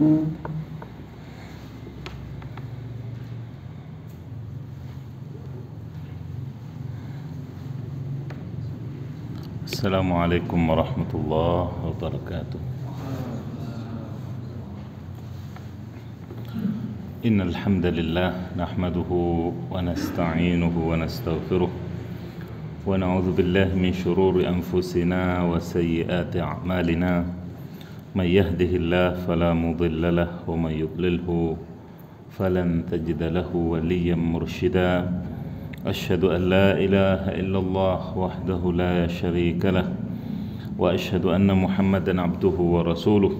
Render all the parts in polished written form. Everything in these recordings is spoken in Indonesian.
Assalamualaikum warahmatullahi wabarakatuh. Innal hamdalillah nahmaduhu wa nasta'inuhu wa nastaghfiruh wa na'udzu billahi min shururi anfusina wa sayyiati a'malina. May yahdihillahu fala mudilla lahu wa may yudlilhu falan tajida lahu waliyyan mursyida. Asyhadu an la ilaha illallah wahdahu la syarika lah wa asyhadu anna Muhammadan abduhu wa rasuluh.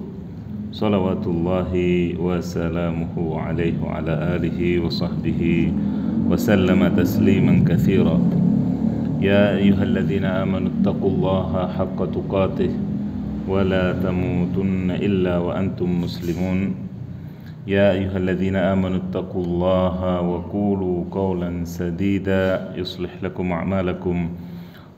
Salawatullahi wa salamuhu alaihi wa ala alihi wa sahbihi wa sallama tasliman katsira. Ya ayyuhalladzina amanu taqullaha haqqa tuqatih wa la tamutunna illa wa antum muslimun. Ya ayyuhalladzina amanu taqullaha wa qulu qawlan sadida yuslih lakum a'malakum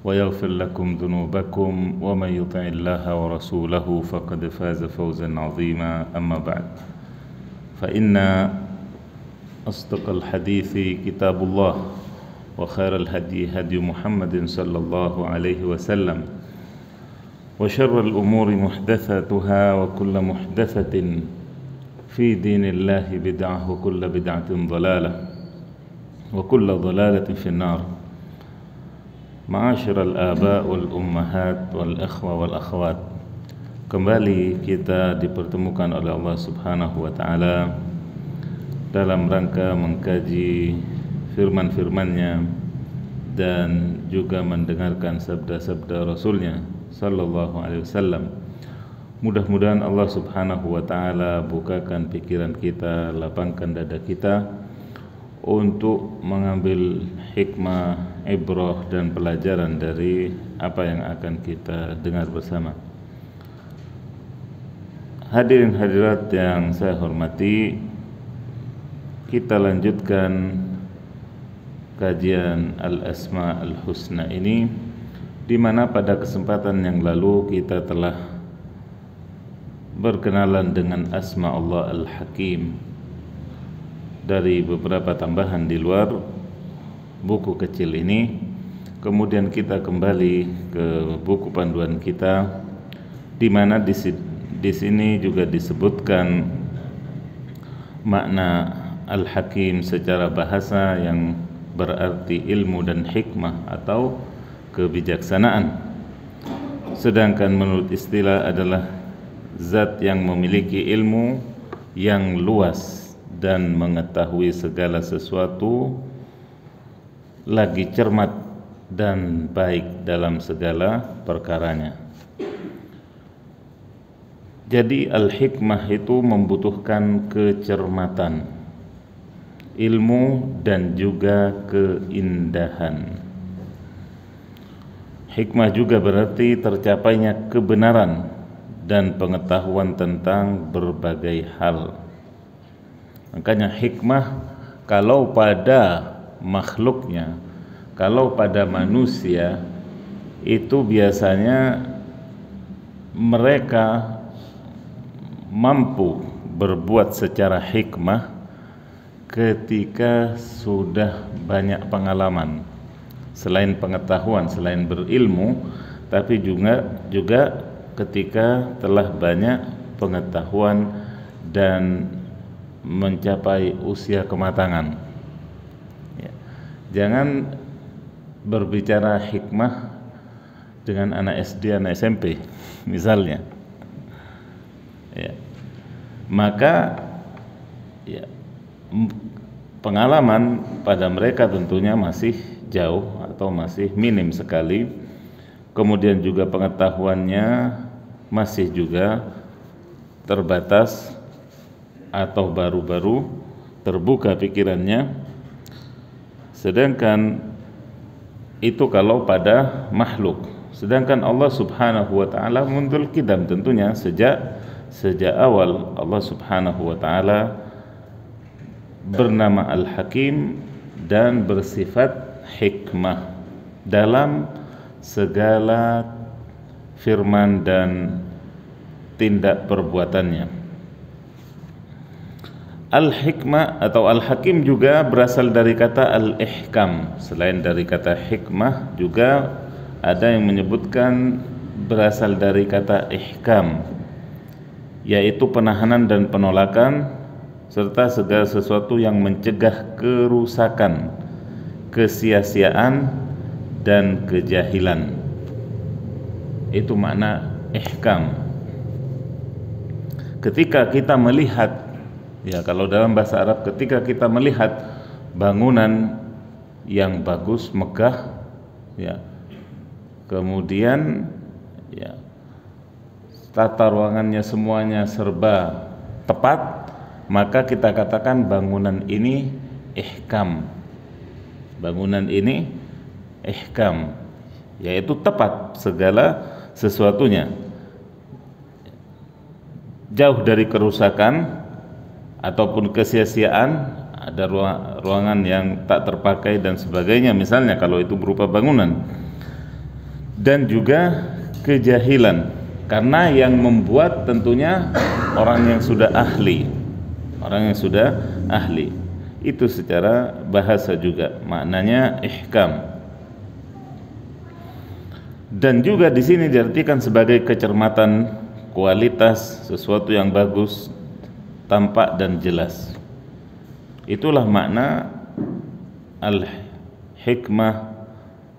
wa yaghfir lakum dhunubakum wa may yuti'illaha wa rasulahu faqad faza fawzan 'azima. Amma ba'd. Fa inna asdaqal hadithi kitabullah wa khairal hadi hadi Muhammadin sallallahu alaihi wasallam wa syarral umuri muhdatsatuha wa kullu muhdatsatin fi dinillahi bid'ah wa kullu bid'atin dhalalah wa kullu dhalalatin fin-nar. Ma'asyiral aba wal ummahat wal ikhwa wal akhwat, kembali kita dipertemukan oleh Allah Subhanahu wa taala dalam rangka mengkaji firman-firman-Nya dan juga mendengarkan sabda-sabda Rasul-Nya sallallahu alaihi wasallam. Mudah-mudahan Allah Subhanahu wa taala bukakan pikiran kita, lapangkan dada kita untuk mengambil hikmah, ibrah dan pelajaran dari apa yang akan kita dengar bersama. Hadirin hadirat yang saya hormati, kita lanjutkan kajian Al-Asma Al-Husna ini, di mana pada kesempatan yang lalu kita telah berkenalan dengan Asma Allah Al-Hakim dari beberapa tambahan di luar buku kecil ini. Kemudian kita kembali ke buku panduan kita, di mana di sini juga disebutkan makna Al-Hakim secara bahasa yang berarti ilmu dan hikmah atau kebijaksanaan. Sedangkan menurut istilah adalah zat yang memiliki ilmu yang luas dan mengetahui segala sesuatu, lagi cermat dan baik dalam segala perkaranya. Jadi al-hikmah itu membutuhkan kecermatan, ilmu dan juga keindahan. Hikmah juga berarti tercapainya kebenaran dan pengetahuan tentang berbagai hal. Makanya hikmah kalau pada makhluknya, kalau pada manusia itu biasanya mereka mampu berbuat secara hikmah ketika sudah banyak pengalaman. Selain pengetahuan, selain berilmu, tapi juga ketika telah banyak pengetahuan dan mencapai usia kematangan. Ya. Jangan berbicara hikmah dengan anak SD, anak SMP misalnya. Ya. Maka ya, pengalaman pada mereka tentunya masih jauh atau masih minim sekali. Kemudian juga pengetahuannya masih juga terbatas atau baru-baru terbuka pikirannya. Sedangkan itu kalau pada makhluk. Sedangkan Allah Subhanahu wa taala mundul kidam, tentunya sejak awal Allah Subhanahu wa taala bernama Al-Hakim dan bersifat hikmah dalam segala firman dan tindak perbuatannya. Al-hikmah atau al-hakim juga berasal dari kata al-ihkam. Selain dari kata hikmah, juga ada yang menyebutkan berasal dari kata ihkam, yaitu penahanan dan penolakan serta segala sesuatu yang mencegah kerusakan, kesia-siaan dan kejahilan. Itu makna ihkam. Ketika kita melihat, ya kalau dalam bahasa Arab, ketika kita melihat bangunan yang bagus, megah, ya, kemudian ya tata ruangannya semuanya serba tepat, maka kita katakan bangunan ini ihkam. Bangunan ini ihkam, yaitu tepat segala sesuatunya, jauh dari kerusakan ataupun kesia-siaan. Ada ruangan yang tak terpakai dan sebagainya, misalnya kalau itu berupa bangunan. Dan juga kejahilan, karena yang membuat tentunya orang yang sudah ahli. Orang yang sudah ahli. Itu secara bahasa juga maknanya ihkam. Dan juga di sini diartikan sebagai kecermatan, kualitas sesuatu yang bagus, tampak dan jelas. Itulah makna al-hikmah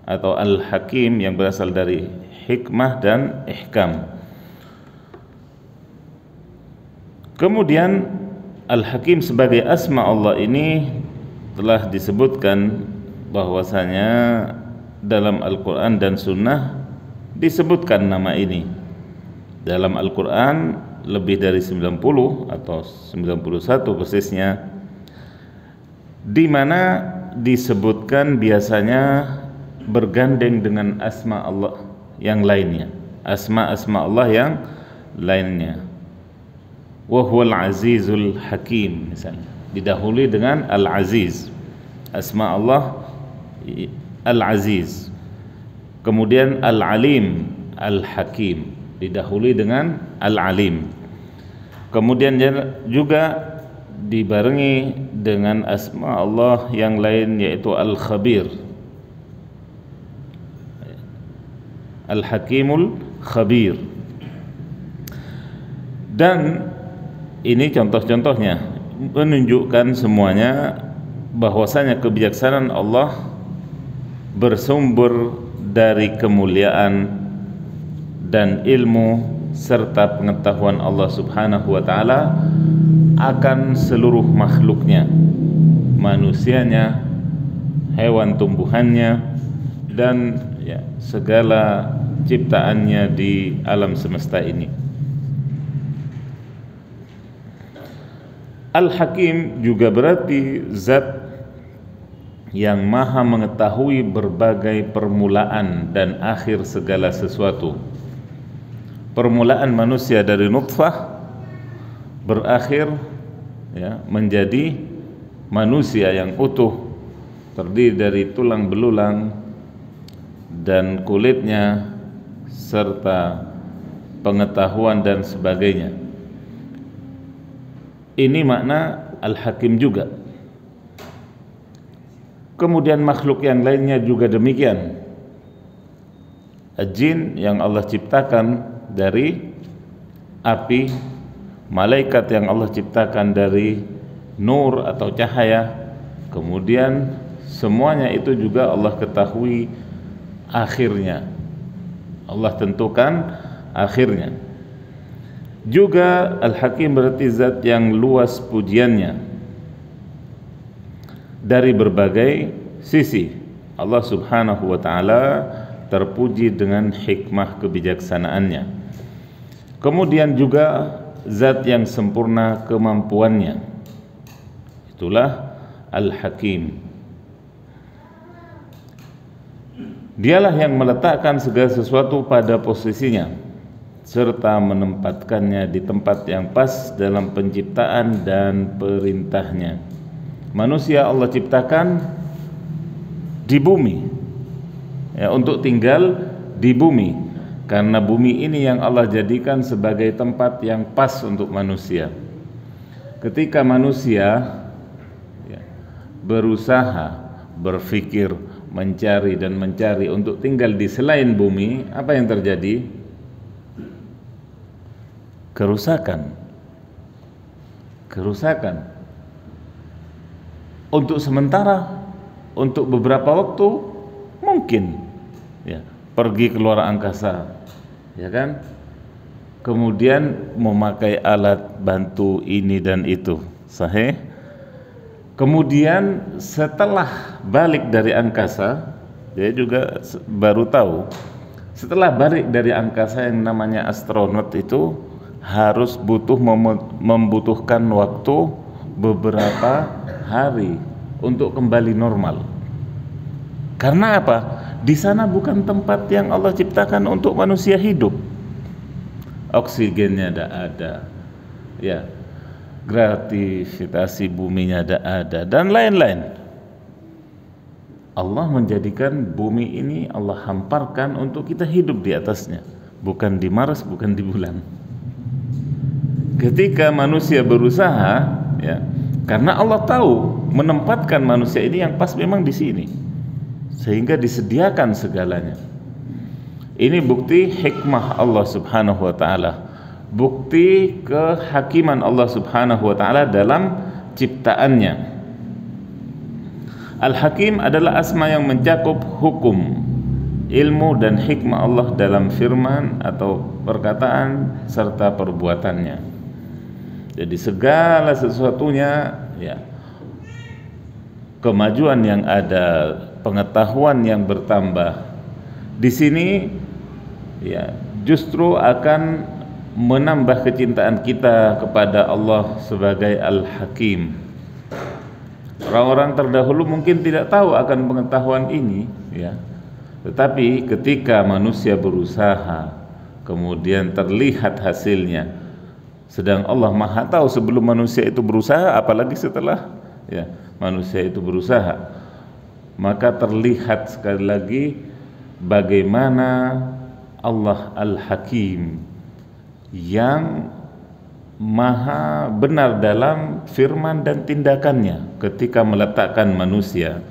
atau al-hakim yang berasal dari hikmah dan ihkam. Kemudian al-hakim sebagai asma Allah ini telah disebutkan bahwasanya dalam Al-Quran dan Sunnah disebutkan nama ini. Dalam Al-Quran lebih dari 90 atau 91 persisnya, di mana disebutkan biasanya bergandeng dengan asma Allah yang lainnya, asma-asma Allah yang lainnya. Wa huwal azizul hakim, misalnya didahului dengan al-aziz, asma Allah al-aziz. Kemudian al-alim, al-hakim, didahului dengan al-alim. Kemudian juga dibarengi dengan asma Allah yang lain, yaitu al-khabir, al-hakimul khabir. Dan ini contoh-contohnya menunjukkan semuanya bahwasanya kebijaksanaan Allah bersumber dari kemuliaan dan ilmu serta pengetahuan Allah Subhanahu wa taala akan seluruh makhluknya, manusianya, hewan tumbuhannya, dan ya, segala ciptaannya di alam semesta ini. Al-Hakim juga berarti zat yang maha mengetahui berbagai permulaan dan akhir segala sesuatu. Permulaan manusia dari nutfah berakhir ya, menjadi manusia yang utuh, terdiri dari tulang belulang dan kulitnya serta pengetahuan dan sebagainya. Ini makna Al-Hakim juga. Kemudian makhluk yang lainnya juga demikian. Jin yang Allah ciptakan dari api, malaikat yang Allah ciptakan dari nur atau cahaya, kemudian semuanya itu juga Allah ketahui akhirnya, Allah tentukan akhirnya. Juga Al-Hakim berarti zat yang luas pujiannya dari berbagai sisi. Allah Subhanahu wa ta'ala terpuji dengan hikmah kebijaksanaannya. Kemudian juga zat yang sempurna kemampuannya, itulah Al-Hakim. Dialah yang meletakkan segala sesuatu pada posisinya serta menempatkannya di tempat yang pas dalam penciptaan dan perintahnya. Manusia Allah ciptakan di bumi ya, untuk tinggal di bumi, karena bumi ini yang Allah jadikan sebagai tempat yang pas untuk manusia. ketika manusia ya, berusaha, berpikir, mencari dan mencari untuk tinggal di selain bumi, apa yang terjadi? Kerusakan. Untuk sementara, untuk beberapa waktu mungkin ya, pergi ke luar angkasa, ya kan? Kemudian memakai alat bantu ini dan itu, sahih. Kemudian setelah balik dari angkasa, dia juga baru tahu, setelah balik dari angkasa yang namanya astronot itu harus membutuhkan waktu beberapa hari untuk kembali normal. Karena apa? Di sana bukan tempat yang Allah ciptakan untuk manusia hidup. Oksigennya tidak ada, ya, gravitasi buminya tidak ada, dan lain-lain. Allah menjadikan bumi ini, Allah hamparkan untuk kita hidup di atasnya, bukan di Mars, bukan di bulan. Ketika manusia berusaha, ya, karena Allah tahu menempatkan manusia ini yang pas memang di sini, sehingga disediakan segalanya. Ini bukti hikmah Allah Subhanahu wa taala, bukti kehakiman Allah Subhanahu wa taala dalam ciptaannya. Al-Hakim adalah asma yang mencakup hukum, ilmu dan hikmah Allah dalam firman atau perkataan serta perbuatannya. Jadi segala sesuatunya, ya, kemajuan yang ada, pengetahuan yang bertambah di sini, ya, justru akan menambah kecintaan kita kepada Allah sebagai Al-Hakim. Orang-orang terdahulu mungkin tidak tahu akan pengetahuan ini, ya. Tetapi ketika manusia berusaha, kemudian terlihat hasilnya, sedang Allah Maha tahu sebelum manusia itu berusaha, apalagi setelah, ya, manusia itu berusaha, maka terlihat sekali lagi bagaimana Allah Al-Hakim yang maha benar dalam firman dan tindakannya ketika meletakkan manusia,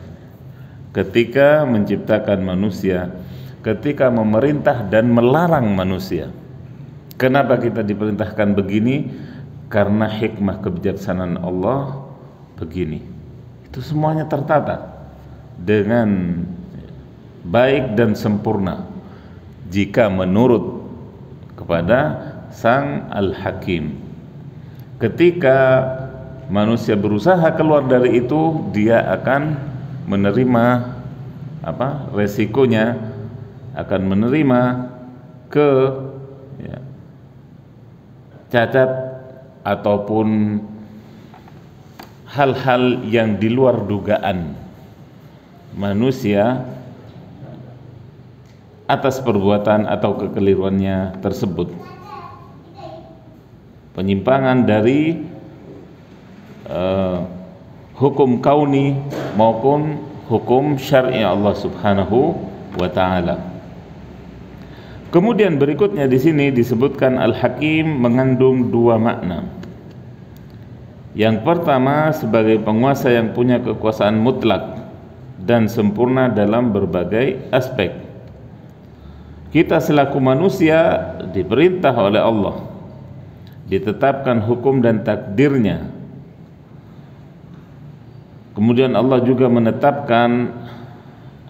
ketika menciptakan manusia, ketika memerintah dan melarang manusia. Kenapa kita diperintahkan begini? Karena hikmah kebijaksanaan Allah begini. Itu semuanya tertata dengan baik dan sempurna jika menurut kepada Sang Al-Hakim. Ketika manusia berusaha keluar dari itu, dia akan menerima apa? Resikonya, akan menerima ya, cacat ataupun hal-hal yang di luar dugaan manusia atas perbuatan atau kekeliruannya tersebut. Penyimpangan dari hukum kauni maupun hukum syar'i Allah Subhanahu wa taala. Kemudian berikutnya di sini disebutkan Al-Hakim mengandung dua makna. Yang pertama sebagai penguasa yang punya kekuasaan mutlak dan sempurna dalam berbagai aspek. Kita selaku manusia diperintah oleh Allah, ditetapkan hukum dan takdirnya. Kemudian Allah juga menetapkan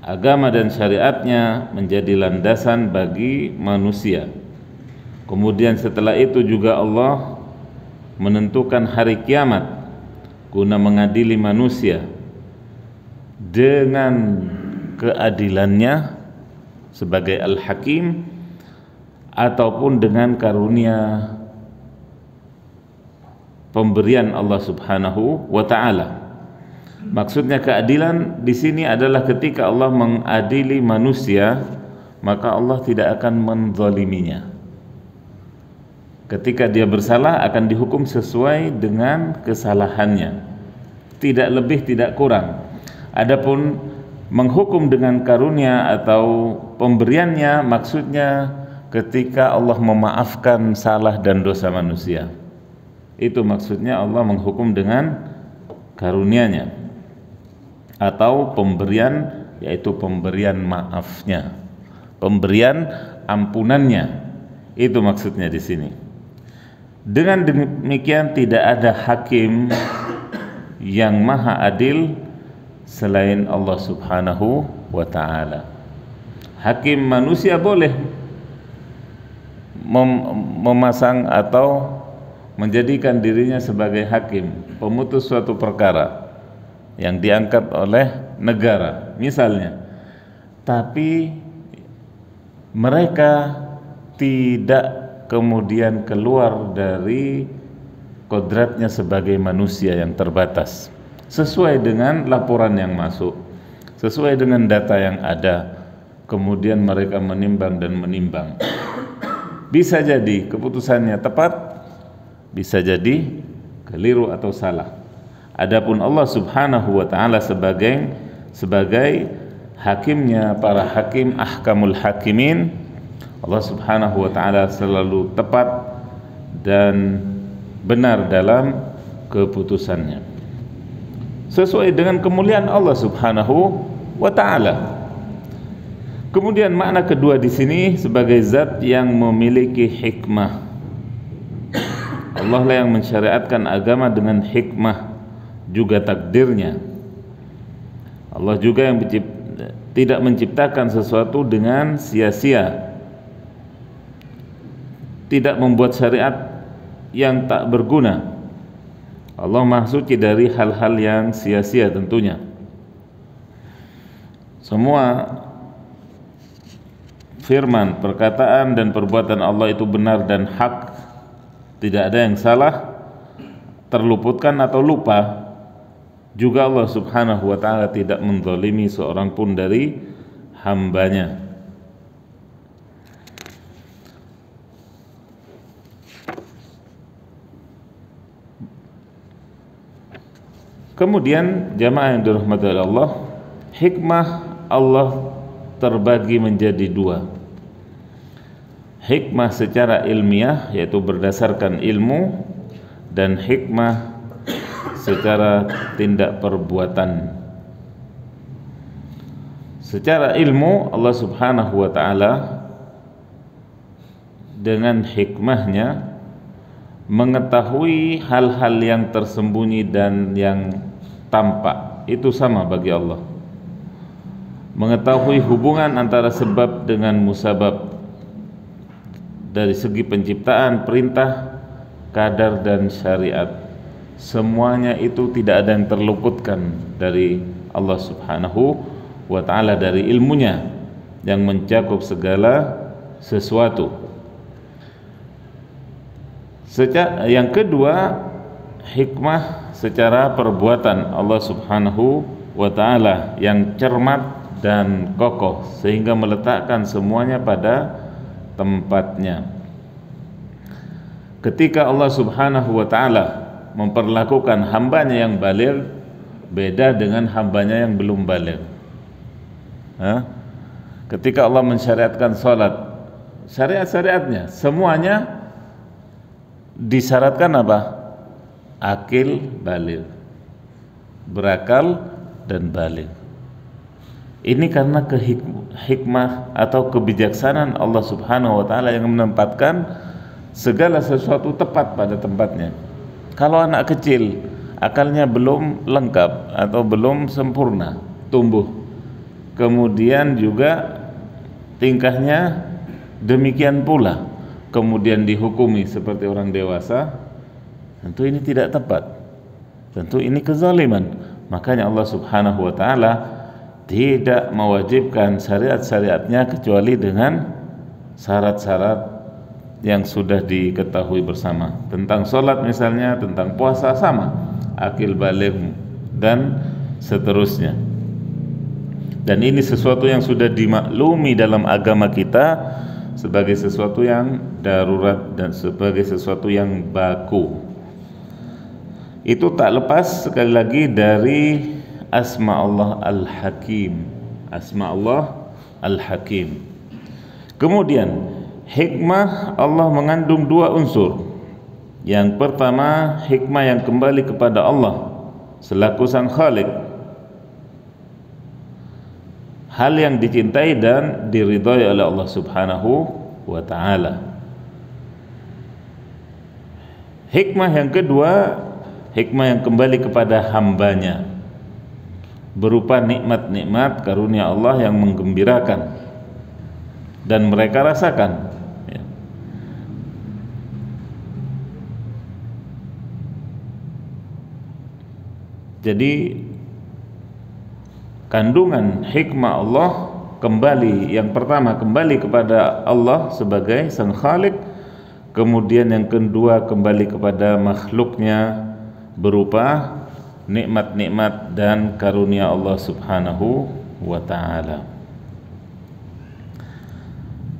agama dan syariatnya menjadi landasan bagi manusia. Kemudian setelah itu juga Allah menentukan hari kiamat guna mengadili manusia dengan keadilannya sebagai Al-Hakim ataupun dengan karunia pemberian Allah Subhanahu wa taala. Maksudnya keadilan di sini adalah ketika Allah mengadili manusia, maka Allah tidak akan menzaliminya. Ketika dia bersalah akan dihukum sesuai dengan kesalahannya, tidak lebih tidak kurang. Adapun menghukum dengan karunia atau pemberiannya, maksudnya ketika Allah memaafkan salah dan dosa manusia. Itu maksudnya Allah menghukum dengan karunia-Nya atau pemberian, yaitu pemberian maafnya, pemberian ampunannya. Itu maksudnya di sini. Dengan demikian tidak ada hakim yang maha adil selain Allah Subhanahu wa ta'ala. Hakim manusia boleh memasang atau menjadikan dirinya sebagai hakim, pemutus suatu perkara yang diangkat oleh negara misalnya, tapi mereka tidak kemudian keluar dari kodratnya sebagai manusia yang terbatas, sesuai dengan laporan yang masuk, sesuai dengan data yang ada, kemudian mereka menimbang dan menimbang. Bisa jadi keputusannya tepat, bisa jadi keliru atau salah. Adapun Allah Subhanahu wa ta'ala sebagai hakimnya para hakim, ahkamul hakimin, Allah Subhanahu wa ta'ala selalu tepat dan benar dalam keputusannya, sesuai dengan kemuliaan Allah Subhanahu wa ta'ala. Kemudian makna kedua di sini sebagai zat yang memiliki hikmah. Allah lah yang mensyariatkan agama dengan hikmah, juga takdirnya. Allah juga yang tidak menciptakan sesuatu dengan sia-sia, tidak membuat syariat yang tak berguna. Allah Maha Suci dari hal-hal yang sia-sia tentunya. Semua firman, perkataan dan perbuatan Allah itu benar dan hak, tidak ada yang salah, terluputkan atau lupa. Juga Allah Subhanahu wa ta'ala tidak menzalimi seorang pun dari hambanya. Kemudian jamaah yang dirahmati oleh Allah, hikmah Allah terbagi menjadi dua. Hikmah secara ilmiah, yaitu berdasarkan ilmu, dan hikmah secara tindak perbuatan. Secara ilmu, Allah Subhanahu wa ta'ala dengan hikmahnya mengetahui hal-hal yang tersembunyi dan yang tampak. Itu sama bagi Allah. Mengetahui hubungan antara sebab dengan musabab dari segi penciptaan, perintah, kadar dan syariat. Semuanya itu tidak ada yang terluputkan dari Allah Subhanahu wa ta'ala, dari ilmunya yang mencakup segala sesuatu. Yang kedua, hikmah secara perbuatan Allah Subhanahu wa ta'ala yang cermat dan kokoh, sehingga meletakkan semuanya pada tempatnya. Ketika Allah Subhanahu wa ta'ala memperlakukan hambanya yang baligh beda dengan hambanya yang belum baligh. Ketika Allah mensyariatkan salat, syariat-syariatnya semuanya disyaratkan apa? Akil, baligh, berakal dan baligh. Ini karena hikmah atau kebijaksanaan Allah Subhanahu wa ta'ala yang menempatkan segala sesuatu tepat pada tempatnya. Kalau anak kecil akalnya belum lengkap atau belum sempurna tumbuh, kemudian juga tingkahnya demikian pula, kemudian dihukumi seperti orang dewasa, tentu ini tidak tepat, tentu ini kezaliman. Makanya Allah Subhanahu wa ta'ala tidak mewajibkan syariat-syariatnya kecuali dengan syarat-syarat yang sudah diketahui bersama. Tentang sholat misalnya, tentang puasa sama, akil, baligh dan seterusnya. Dan ini sesuatu yang sudah dimaklumi dalam agama kita sebagai sesuatu yang darurat dan sebagai sesuatu yang baku. Itu tak lepas sekali lagi dari asma Allah Al-Hakim. Asma Allah Al-Hakim. Kemudian hikmah Allah mengandung dua unsur, Yang pertama, hikmah yang kembali kepada Allah selaku Sang Khalik, hal yang dicintai dan diridhai oleh Allah Subhanahu wa ta'ala. Hikmah yang kedua, hikmah yang kembali kepada hambanya berupa nikmat-nikmat karunia Allah yang menggembirakan dan mereka rasakan. Jadi kandungan hikmah Allah kembali, yang pertama kembali kepada Allah sebagai Sang Khalik, kemudian yang kedua kembali kepada makhluknya berupa nikmat-nikmat dan karunia Allah Subhanahu wa ta'ala.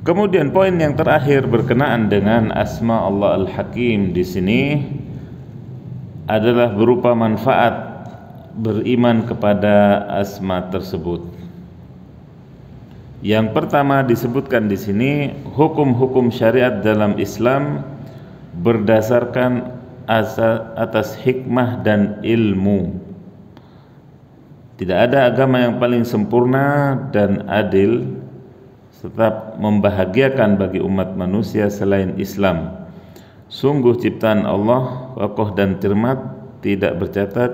Kemudian poin yang terakhir berkenaan dengan asma Allah Al-Hakim di sini adalah berupa manfaat beriman kepada asma tersebut. Yang pertama disebutkan di sini, hukum-hukum syariat dalam Islam berdasarkan atas hikmah dan ilmu. Tidak ada agama yang paling sempurna dan adil tetap membahagiakan bagi umat manusia selain Islam. Sungguh ciptaan Allah kokoh dan cermat, tidak bercatat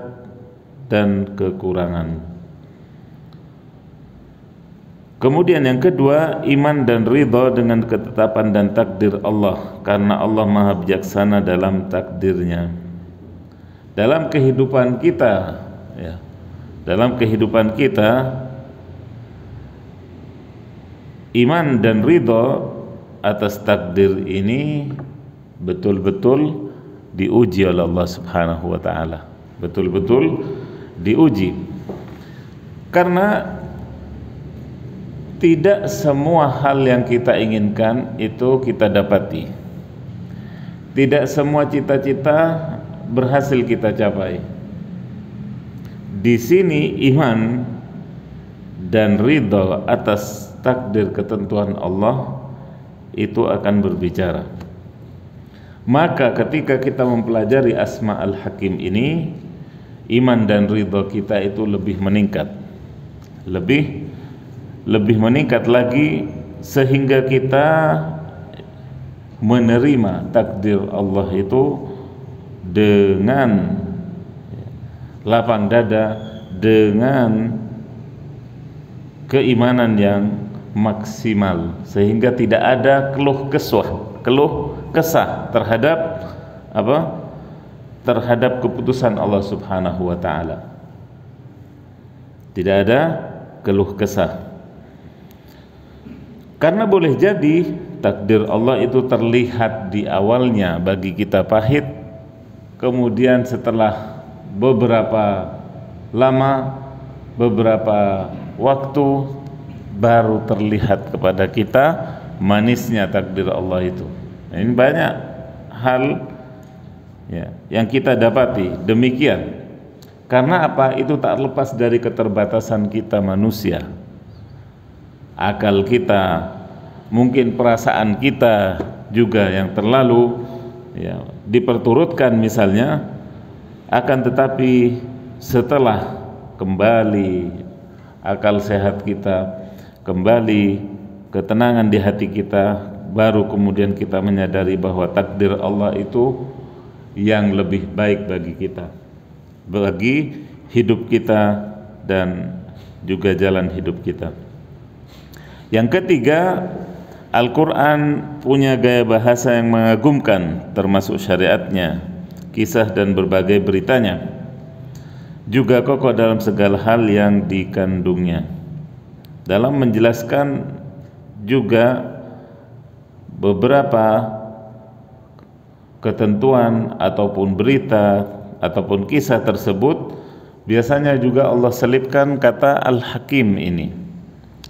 dan kekurangan. Kemudian yang kedua, iman dan ridha dengan ketetapan dan takdir Allah, karena Allah Maha Bijaksana dalam takdirnya. Dalam kehidupan kita, dalam kehidupan kita, iman dan ridha atas takdir ini betul-betul diuji oleh Allah Subhanahu wa ta'ala. Betul-betul diuji, karena tidak semua hal yang kita inginkan itu kita dapati. Tidak semua cita-cita berhasil kita capai. Di sini iman dan ridha atas takdir ketentuan Allah itu akan berbicara. Maka ketika kita mempelajari Asma Al-Hakim ini, iman dan ridha kita itu lebih meningkat, lebih meningkat lagi, sehingga kita menerima takdir Allah itu dengan lapang dada, dengan keimanan yang maksimal, sehingga tidak ada keluh kesah terhadap terhadap keputusan Allah Subhanahu wa ta'ala. Tidak ada keluh kesah, karena boleh jadi takdir Allah itu terlihat di awalnya bagi kita pahit, kemudian setelah beberapa lama, beberapa waktu, baru terlihat kepada kita manisnya takdir Allah itu. Nah, ini banyak hal yang kita dapati demikian. Karena apa? Itu tak lepas dari keterbatasan kita manusia. Akal kita, mungkin perasaan kita juga yang terlalu diperturutkan misalnya, akan tetapi setelah kembali akal sehat kita, kembali ketenangan di hati kita, baru kemudian kita menyadari bahwa takdir Allah itu yang lebih baik bagi kita, bagi hidup kita dan juga jalan hidup kita. Yang ketiga, Al-Quran punya gaya bahasa yang mengagumkan, termasuk syariatnya, kisah dan berbagai beritanya, juga kokoh dalam segala hal yang dikandungnya. Dalam menjelaskan juga beberapa ketentuan ataupun berita ataupun kisah tersebut, biasanya juga Allah selipkan kata Al-Hakim ini.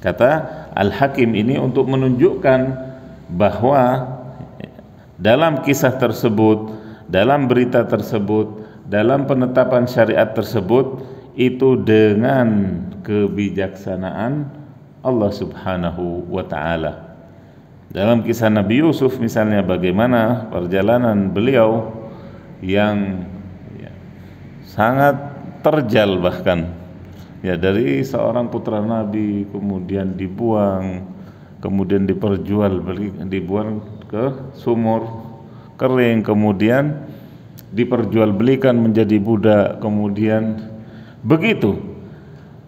Kata Al-Hakim ini untuk menunjukkan bahwa dalam kisah tersebut, dalam berita tersebut, dalam penetapan syariat tersebut, itu dengan kebijaksanaan Allah Subhanahu wa ta'ala. Dalam kisah Nabi Yusuf misalnya, bagaimana perjalanan beliau yang ya, sangat terjal bahkan ya, dari seorang putra Nabi kemudian dibuang, kemudian dibuang ke sumur kering, kemudian diperjualbelikan menjadi budak, kemudian begitu.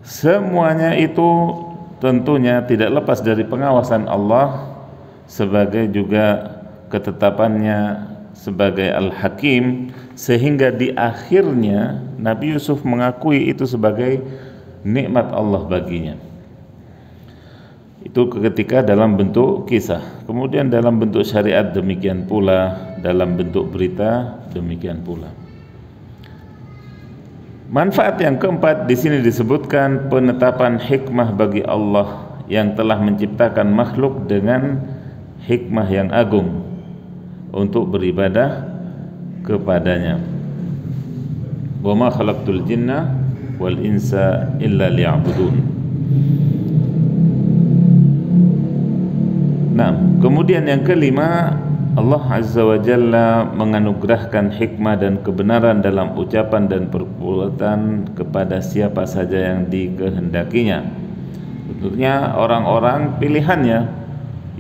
Semuanya itu tentunya tidak lepas dari pengawasan Allah sebagai juga ketetapannya sebagai Al-Hakim, sehingga di akhirnya Nabi Yusuf mengakui itu sebagai nikmat Allah baginya. Itu ketika dalam bentuk kisah. Kemudian dalam bentuk syariat demikian pula, dalam bentuk berita demikian pula. Manfaat yang keempat di sini disebutkan penetapan hikmah bagi Allah yang telah menciptakan makhluk dengan hikmah yang agung untuk beribadah kepadanya. Wa ma khalaqtul jinna wal insa illa liya'budun. Nah, kemudian yang kelima, Allah Azza wa Jalla menganugerahkan hikmah dan kebenaran dalam ucapan dan perbuatan kepada siapa saja yang dikehendakinya. Tentunya orang-orang pilihannya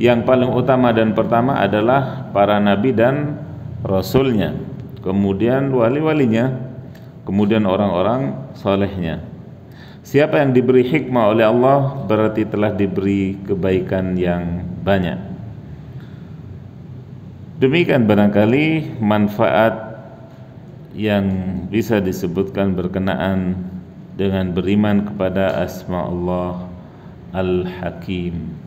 yang paling utama dan pertama adalah para nabi dan rasulnya, kemudian wali-walinya, kemudian orang-orang solehnya. Siapa yang diberi hikmah oleh Allah berarti telah diberi kebaikan yang banyak. Demikian barangkali manfaat yang bisa disebutkan berkenaan dengan beriman kepada asma Allah Al-Hakim.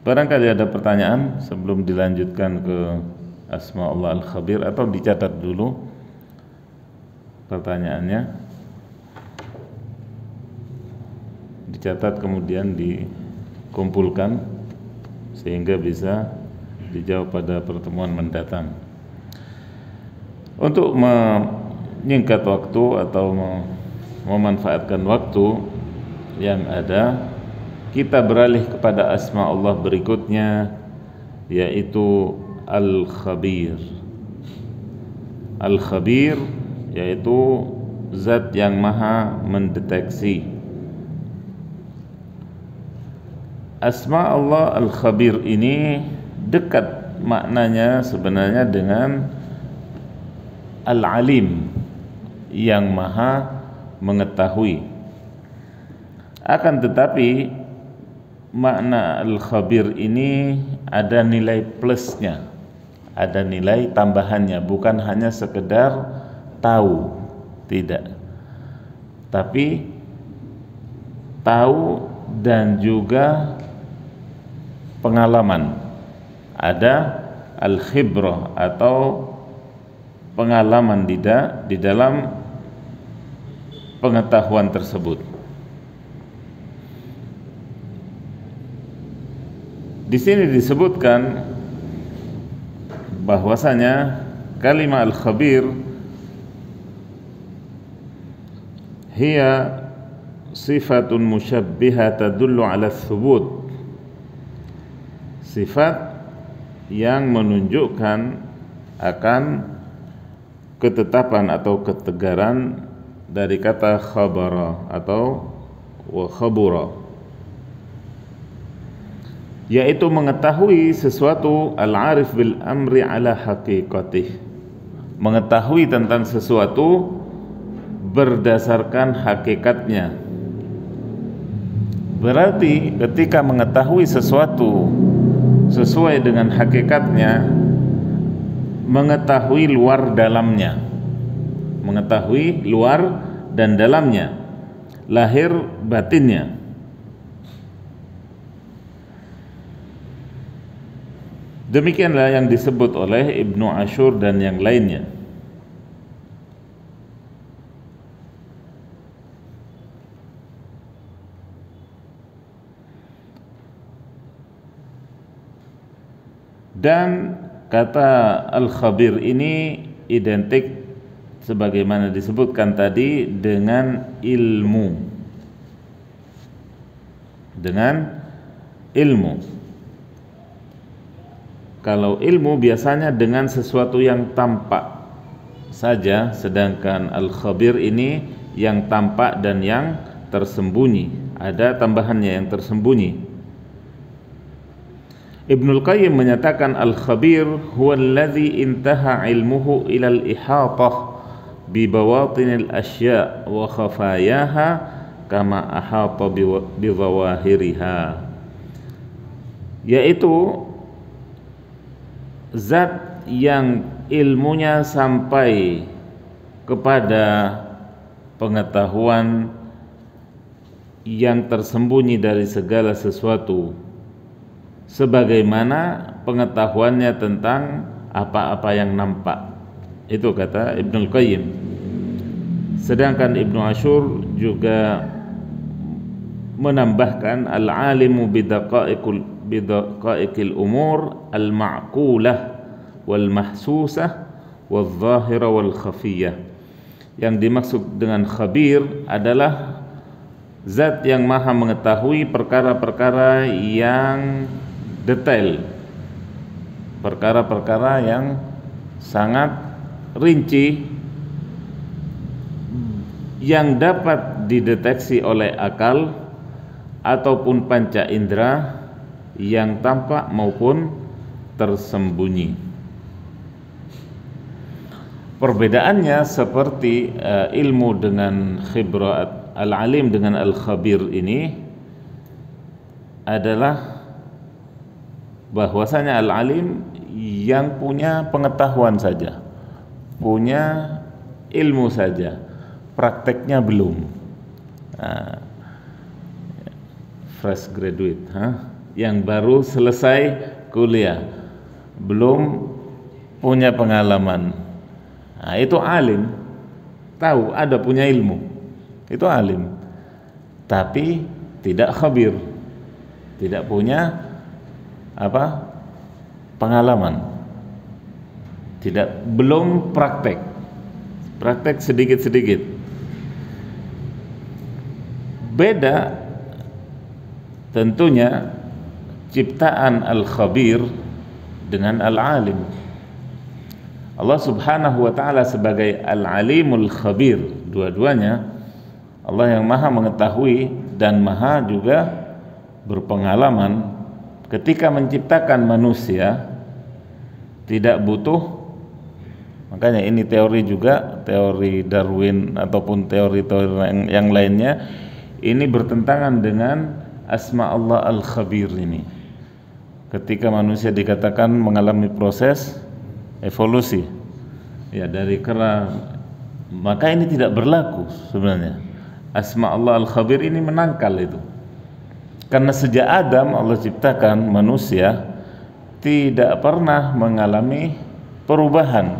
Barangkali ada pertanyaan sebelum dilanjutkan ke asma Allah Al-Khabir, atau dicatat dulu pertanyaannya, dicatat kemudian dikumpulkan sehingga bisa dijawab pada pertemuan mendatang. Untuk menyingkat waktu atau memanfaatkan waktu yang ada, kita beralih kepada asma Allah berikutnya, yaitu Al-Khabir. Al-Khabir yaitu zat yang maha mendeteksi. Asma Allah Al-Khabir ini dekat maknanya sebenarnya dengan Al-Alim, yang maha mengetahui. Akan tetapi makna Al-Khabir ini ada nilai plusnya, ada nilai tambahannya, bukan hanya sekedar tahu, tidak, tapi tahu dan juga pengalaman. Ada al-khibrah atau pengalaman di dalam pengetahuan tersebut. Di sini disebutkan bahwasanya kalimat al-khabir hiya sifatun musyabbihah tadullu ala thubut, sifat yang menunjukkan akan ketetapan atau ketegaran dari kata khabara atau wa khabura, yaitu mengetahui sesuatu, al-arif bil amri ala haqiqatih, mengetahui tentang sesuatu berdasarkan hakikatnya. Berarti ketika mengetahui sesuatu sesuai dengan hakikatnya, mengetahui luar dalamnya, mengetahui luar dan dalamnya, lahir batinnya. Demikianlah yang disebut oleh Ibnu Ashur dan yang lainnya. Dan kata al-khabir ini identik sebagaimana disebutkan tadi dengan ilmu. Dengan ilmu. Kalau ilmu biasanya dengan sesuatu yang tampak saja, sedangkan al-khabir ini yang tampak dan yang tersembunyi. Ada tambahannya yang tersembunyi. Ibnul Qayyim menyatakan al-khabir huwa alladhi intaha ilmuhu ilal ihatah bi bawatinil asya' wa khafayaha kama ahata bi zawahiriha, yaitu zat yang ilmunya sampai kepada pengetahuan yang tersembunyi dari segala sesuatu, sebagaimana pengetahuannya tentang apa-apa yang nampak. Itu kata Ibnul Qayyim. Sedangkan Ibnu Ashur juga menambahkan al-alimu bidaqaiqil umur al-ma'qulah wal mahsusah wal zahira wal khafiyah. Yang dimaksud dengan khabir adalah zat yang maha mengetahui perkara-perkara yang detail, perkara-perkara yang sangat rinci, yang dapat dideteksi oleh akal ataupun panca indera, yang tampak maupun tersembunyi. Perbedaannya seperti ilmu dengan khibrat, al-alim dengan al-khabir ini adalah bahwasanya al-alim yang punya pengetahuan saja, punya ilmu saja, prakteknya belum. Fresh graduate, yang baru selesai kuliah, belum punya pengalaman. Itu alim, tahu ada punya ilmu, itu alim, tapi tidak khabir, tidak punya pengalaman, belum praktek sedikit-sedikit. Beda tentunya ciptaan al-khabir dengan al-alim. Allah Subhanahu wa ta'ala sebagai al-alimul khabir, dua-duanya Allah yang maha mengetahui dan maha juga berpengalaman. Ketika menciptakan manusia tidak butuh, makanya ini teori juga, teori Darwin ataupun teori-teori yang lainnya, ini bertentangan dengan asma Allah al-khabir ini. Ketika manusia dikatakan mengalami proses evolusi, ya dari kera, maka ini tidak berlaku sebenarnya. Asma Allah al-khabir ini menangkal itu. Karena sejak Adam Allah ciptakan manusia tidak pernah mengalami perubahan.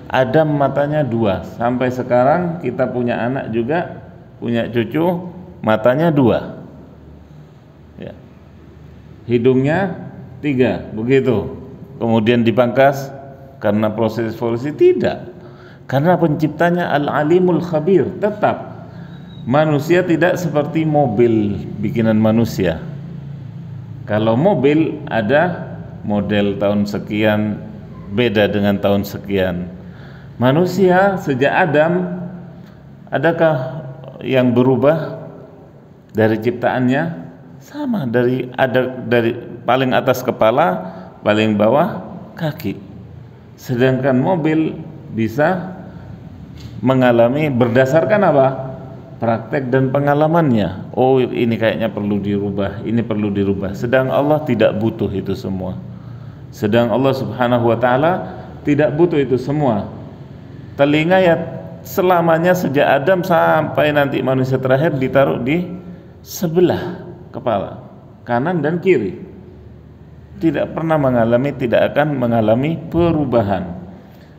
Adam matanya dua, sampai sekarang kita punya anak juga, punya cucu, matanya dua, ya. Hidungnya tiga, begitu. Kemudian dipangkas karena proses evolusi? Tidak, karena penciptanya al-alimul khabir. Tetap manusia tidak seperti mobil bikinan manusia. Kalau mobil ada model tahun sekian beda dengan tahun sekian. Manusia sejak Adam, adakah yang berubah dari ciptaannya? Sama, dari paling atas kepala, paling bawah kaki. Sedangkan mobil bisa mengalami berdasarkan apa? Praktek dan pengalamannya. Oh, ini kayaknya perlu dirubah, ini perlu dirubah. Sedang Allah tidak butuh itu semua. Sedang Allah Subhanahu wa ta'ala tidak butuh itu semua. Telinga ya selamanya sejak Adam sampai nanti manusia terakhir ditaruh di sebelah kepala, kanan dan kiri. Tidak pernah mengalami, tidak akan mengalami perubahan.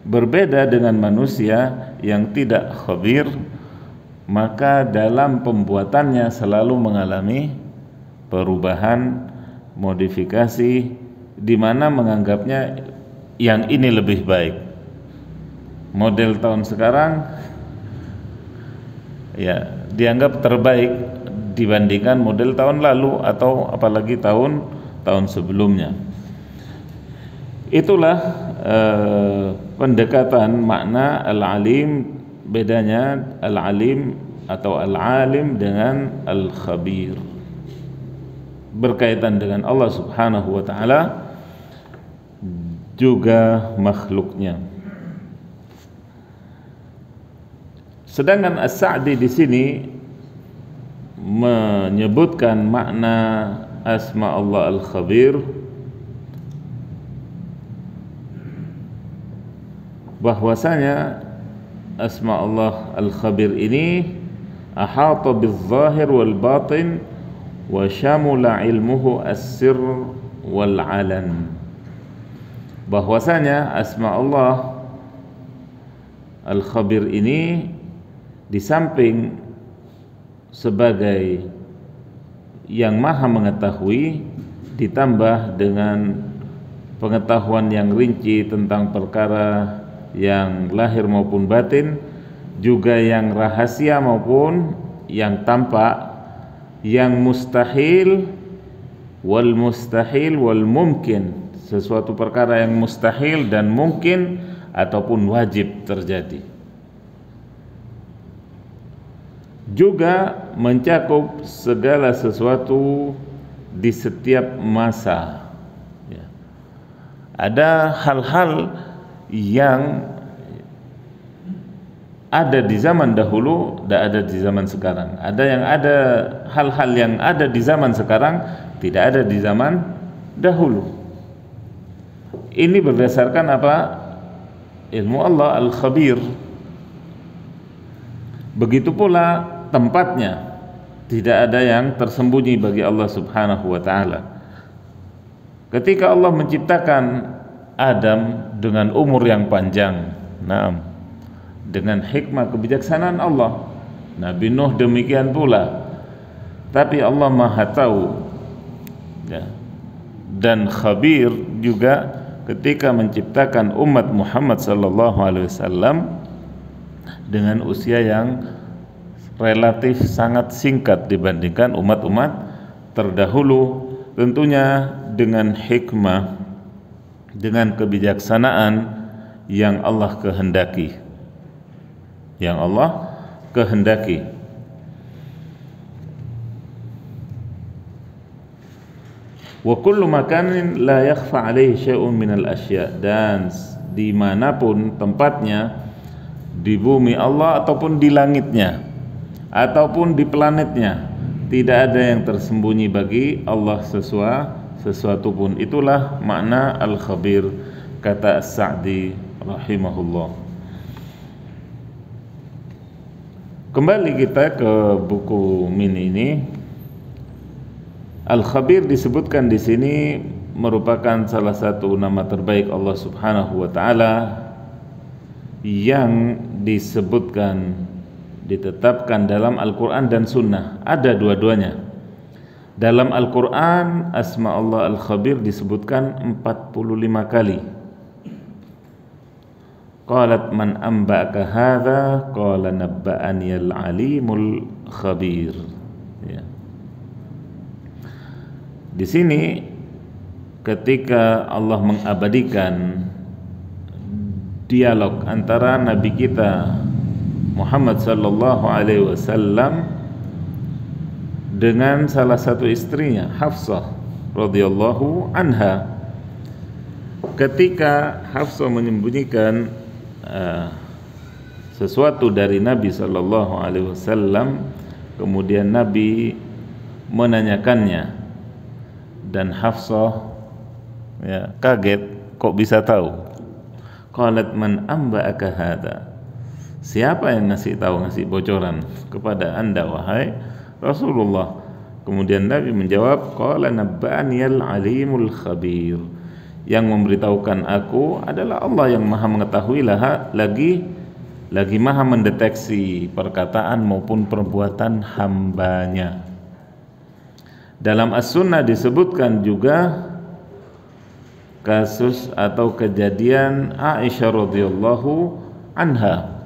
Berbeda dengan manusia yang tidak khabir, maka dalam pembuatannya selalu mengalami perubahan, modifikasi, di mana menganggapnya yang ini lebih baik. Model tahun sekarang ya dianggap terbaik dibandingkan model tahun lalu atau apalagi tahun sebelumnya. Itulah pendekatan makna al-alim, bedanya al-alim atau al-alim dengan al-khabir. Berkaitan dengan Allah Subhanahu wa taala juga makhluknya. Sedangkan As-Sa'di di sini menyebutkan makna asma Allah al-khabir, bahwasanya asma Allah al-khabir ini ahata bil-zahir wal-batin wa syamula ilmuhu as-sirr wal-alan. Bahwasanya asma Allah al-khabir ini di samping sebagai yang maha mengetahui, ditambah dengan pengetahuan yang rinci tentang perkara yang lahir maupun batin, juga yang rahasia maupun yang tampak, yang mustahil wal mungkin, sesuatu perkara yang mustahil dan mungkin ataupun wajib terjadi. Juga mencakup segala sesuatu di setiap masa. Ada hal-hal yang ada di zaman dahulu, tidak ada di zaman sekarang. Ada hal-hal yang ada di zaman sekarang, tidak ada di zaman dahulu. Ini berdasarkan apa? Ilmu Allah al-khabir. Begitu pula tempatnya, tidak ada yang tersembunyi bagi Allah Subhanahu wa taala. Ketika Allah menciptakan Adam dengan umur yang panjang, dengan hikmah kebijaksanaan Allah, Nabi Nuh demikian pula. Tapi Allah Maha tahu, dan khabir juga ketika menciptakan umat Muhammad sallallahu alaihi wasallam dengan usia yang relatif sangat singkat dibandingkan umat-umat terdahulu, tentunya dengan hikmah, dengan kebijaksanaan yang Allah kehendaki. Wa kullu makanin la yakhfa alaihi syai'un minal asya, dan dimanapun tempatnya, di bumi Allah ataupun di langitnya ataupun di planetnya, tidak ada yang tersembunyi bagi Allah sesuatu pun. Itulah makna al-khabir, kata As-Sa'di rahimahullah. Kembali kita ke buku mini ini. Al-khabir disebutkan di sini merupakan salah satu nama terbaik Allah Subhanahu wa taala yang ditetapkan dalam Al-Quran dan Sunnah. Ada dua-duanya. Dalam Al-Quran, asma Allah Al-Khabir disebutkan 45 kali. Qalat man amba'aka hadha, qala nabba'ani al-alimul khabir. Di sini ketika Allah mengabadikan dialog antara Nabi kita Muhammad sallallahu alaihi wasallam dengan salah satu istrinya, Hafsah radhiyallahu anha. Ketika Hafsah menyembunyikan sesuatu dari Nabi sallallahu alaihi wasallam, kemudian Nabi menanyakannya, dan Hafsah kaget, kok bisa tahu? Qalat man amba'aka hadza, siapa yang ngasih bocoran kepada Anda wahai Rasulullah? Kemudian Nabi menjawab, qala nabba'aniyal alimul khabir, yang memberitahukan aku adalah Allah yang maha mengetahui, lagi maha mendeteksi perkataan maupun perbuatan hambanya. Dalam As-Sunnah disebutkan juga kasus atau kejadian Aisyah radhiyallahu anha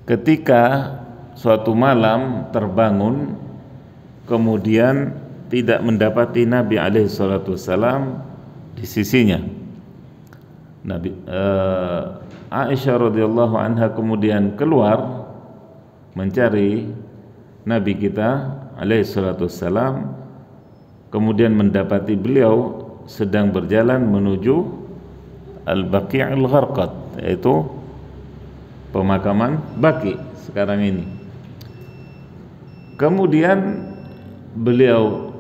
ketika suatu malam terbangun kemudian tidak mendapati Nabi alaihi salatu wasallam di sisinya. Aisyah radhiyallahu anha kemudian keluar mencari Nabi kita alaihi salatu wassalam, kemudian mendapati beliau sedang berjalan menuju Al-Baqi'ul Gharqad, yaitu pemakaman Baqi sekarang ini. Kemudian beliau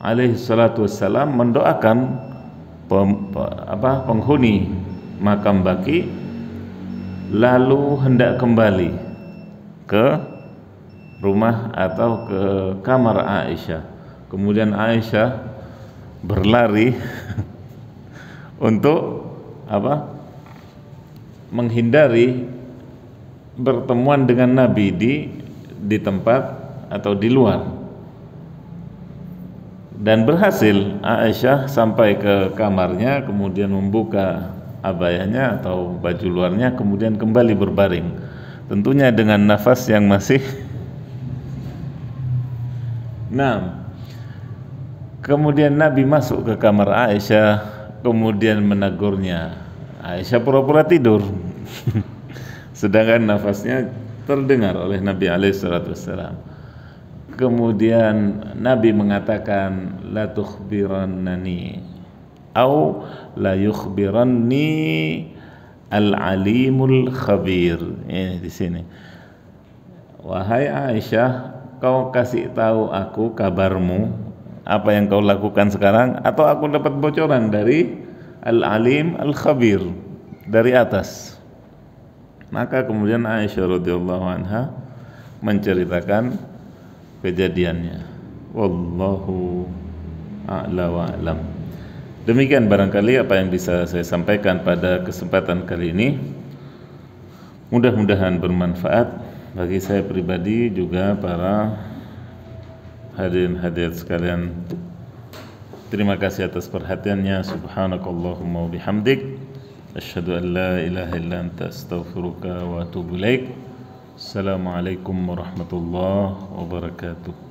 alaihi salatu wassalam mendoakan penghuni makam Baqi, lalu hendak kembali ke rumah atau ke kamar Aisyah. Kemudian Aisyah berlari untuk menghindari pertemuan dengan Nabi di tempat atau di luar, dan berhasil Aisyah sampai ke kamarnya, kemudian membuka abayahnya atau baju luarnya, kemudian kembali berbaring, tentunya dengan nafas yang masih kemudian Nabi masuk ke kamar Aisyah, kemudian menegurnya. Aisyah pura-pura tidur sedangkan nafasnya terdengar oleh Nabi alaihissalam. Kemudian Nabi mengatakan, la tukhbirannani au la yukhbiranni al-alimul khabir. Di sini, wahai Aisyah, kau kasih tahu aku kabarmu, apa yang kau lakukan sekarang, atau aku dapat bocoran dari Al-Alim Al-Khabir dari atas. Maka kemudian Aisyah radhiyallahu anha menceritakan kejadiannya. Wallahu a'la wa a'lam. Demikian barangkali apa yang bisa saya sampaikan pada kesempatan kali ini. Mudah-mudahan bermanfaat bagi saya pribadi, juga para hadirin-hadirat sekalian. Terima kasih atas perhatiannya. Subhanakallahumma wa bihamdik, asyhadu an la ilaha illa anta, astaghfiruka wa atubu ilaik. Assalamualaikum warahmatullahi wabarakatuh.